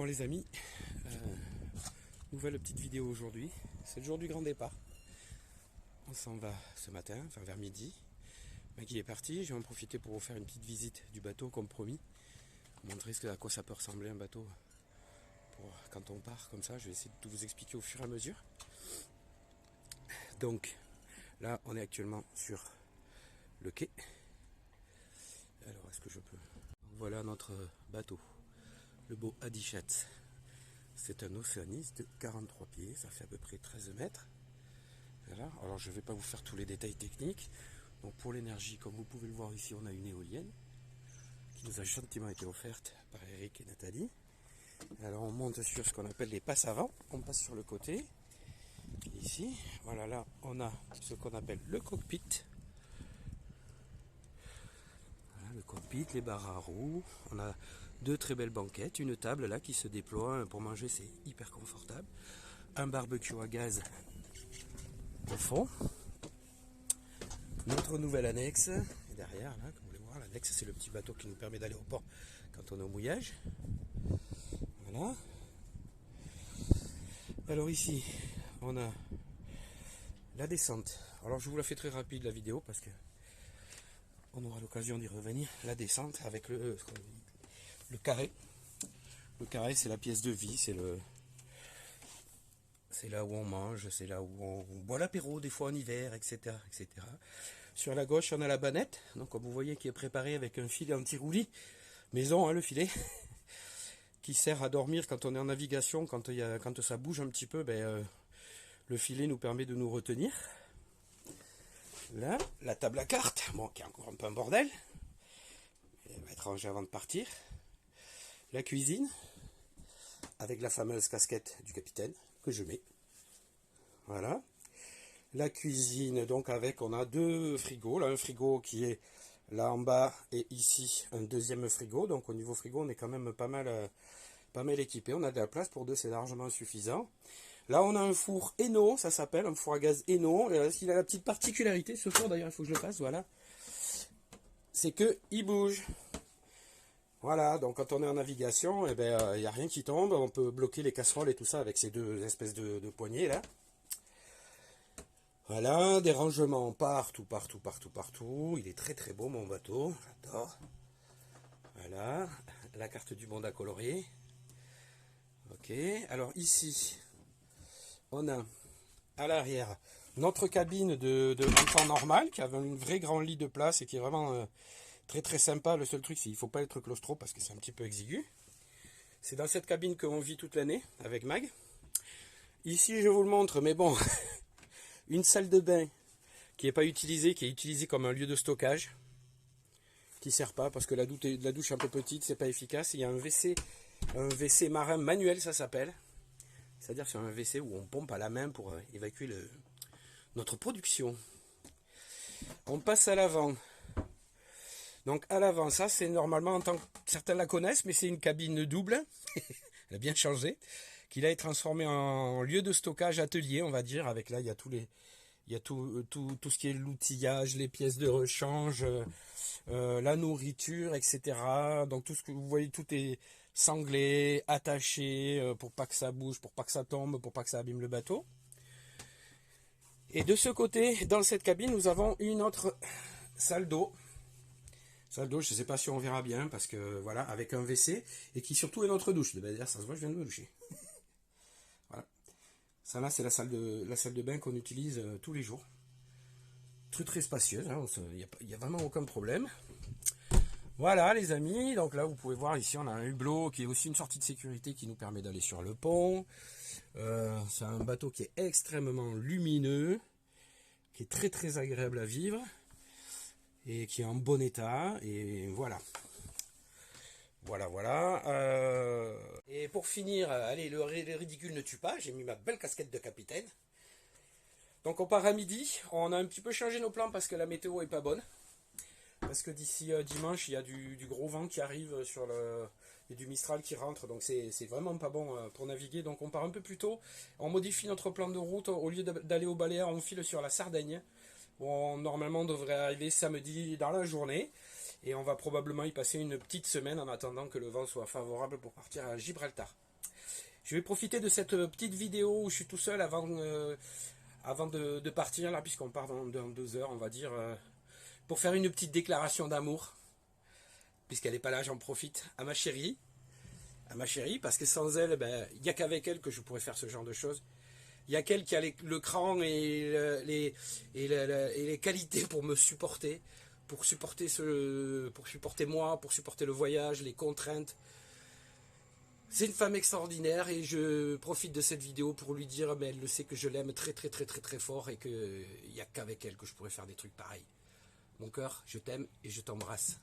Bon les amis, nouvelle petite vidéo aujourd'hui. C'est le jour du grand départ. On s'en va ce matin, enfin vers midi. Maggie est parti, je vais en profiter pour vous faire une petite visite du bateau comme promis. Vous montrer à quoi ça peut ressembler un bateau pour quand on part comme ça. Je vais essayer de tout vous expliquer au fur et à mesure. Donc là on est actuellement sur le quai. Alors est-ce que je peux... Voilà notre bateau. Le beau Adichat. C'est un océaniste de 43 pieds, ça fait à peu près 13 mètres. Voilà. Alors je ne vais pas vous faire tous les détails techniques. Donc pour l'énergie, comme vous pouvez le voir ici, on a une éolienne qui nous a gentiment été offerte par Eric et Nathalie. Alors on monte sur ce qu'on appelle les passes avant, on passe sur le côté. Ici, voilà, là on a ce qu'on appelle le cockpit. Voilà, le cockpit, les barres à roues, on a deux très belles banquettes, une table là qui se déploie pour manger, c'est hyper confortable. Un barbecue à gaz au fond. Notre nouvelle annexe est derrière, là, comme vous voulez voir. L'annexe, c'est le petit bateau qui nous permet d'aller au port quand on est au mouillage. Voilà. Alors ici, on a la descente. Alors je vous la fais très rapide la vidéo parce que on aura l'occasion d'y revenir. La descente avec le carré. Le carré, c'est la pièce de vie, c'est là où on mange, c'est là où on boit l'apéro, des fois en hiver, etc., etc. Sur la gauche, on a la bannette, donc comme vous voyez, qui est préparée avec un filet anti-roulis, maison, hein, le filet, qui sert à dormir quand on est en navigation, quand ça bouge un petit peu, le filet nous permet de nous retenir. Là, la table à cartes, bon, qui est encore un peu un bordel, elle va être rangée avant de partir. La cuisine, avec la fameuse casquette du capitaine, que je mets. Voilà. La cuisine, donc on a deux frigos. Là, un frigo qui est là en bas et ici un deuxième frigo. Donc au niveau frigo, on est quand même pas mal équipé. On a de la place pour deux, c'est largement suffisant. Là, on a un four Eno, ça s'appelle, un four à gaz Eno. Il a la petite particularité, ce four d'ailleurs, il faut que je le fasse, voilà. C'est que il bouge. Voilà, donc quand on est en navigation, il n'y a rien qui tombe. On peut bloquer les casseroles et tout ça avec ces deux espèces de poignées là. Voilà, des rangements partout, partout, partout, partout. Il est très très beau mon bateau, j'adore. Voilà, la carte du monde à colorier. Ok, alors ici, on a à l'arrière notre cabine en temps normal qui a un vrai grand lit de place et qui est vraiment très très sympa. Le seul truc, c'est qu'il ne faut pas être claustro parce que c'est un petit peu exigu. C'est dans cette cabine qu'on vit toute l'année avec Mag. Ici, je vous le montre, mais bon, une salle de bain qui n'est pas utilisée, qui est utilisée comme un lieu de stockage, qui ne sert pas parce que la douche est un peu petite, c'est pas efficace. Il y a un WC marin manuel, ça s'appelle. C'est-à-dire que c'est un WC où on pompe à la main pour évacuer notre production. On passe à l'avant. Donc à l'avant, ça c'est normalement, certains la connaissent, mais c'est une cabine double. Elle a bien changé. Qui là est transformée en lieu de stockage atelier, on va dire. Avec là, il y a tout ce qui est l'outillage, les pièces de rechange, la nourriture, etc. Donc tout ce que vous voyez, tout est sanglé, attaché, pour pas que ça bouge, pour pas que ça tombe, pour pas que ça abîme le bateau. Et de ce côté, dans cette cabine, nous avons une autre salle d'eau. Salle d'eau, je ne sais pas si on verra bien, parce que voilà, avec un WC, et qui surtout est notre douche. D'ailleurs, ça se voit, je viens de me doucher. Voilà. Ça là, c'est la salle de bain qu'on utilise tous les jours. Très spacieuse, hein, il n'y a vraiment aucun problème. Voilà les amis, donc là vous pouvez voir ici on a un hublot qui est aussi une sortie de sécurité qui nous permet d'aller sur le pont. C'est un bateau qui est extrêmement lumineux, qui est très agréable à vivre et qui est en bon état, et voilà. Voilà. Et pour finir, allez, le ridicule ne tue pas, j'ai mis ma belle casquette de capitaine. Donc on part à midi, on a un petit peu changé nos plans parce que la météo est pas bonne. Parce que d'ici dimanche, il y a du gros vent qui arrive et du Mistral qui rentre, donc c'est vraiment pas bon pour naviguer. Donc on part un peu plus tôt, on modifie notre plan de route, au lieu d'aller au Baléares, on file sur la Sardaigne. Bon, normalement on devrait arriver samedi dans la journée, et on va probablement y passer une petite semaine en attendant que le vent soit favorable pour partir à Gibraltar. Je vais profiter de cette petite vidéo où je suis tout seul avant de partir, là, puisqu'on part dans 2 heures, on va dire, pour faire une petite déclaration d'amour. Puisqu'elle n'est pas là, j'en profite, à ma chérie. À ma chérie, parce que sans elle, ben, il n'y a qu'avec elle que je pourrais faire ce genre de choses. Il y a qu'elle qui a le cran et les qualités pour me supporter, pour supporter moi, pour supporter le voyage, les contraintes. C'est une femme extraordinaire et je profite de cette vidéo pour lui dire, mais elle le sait que je l'aime très très très très très fort et qu'il n'y a qu'avec elle que je pourrais faire des trucs pareils. Mon cœur, je t'aime et je t'embrasse.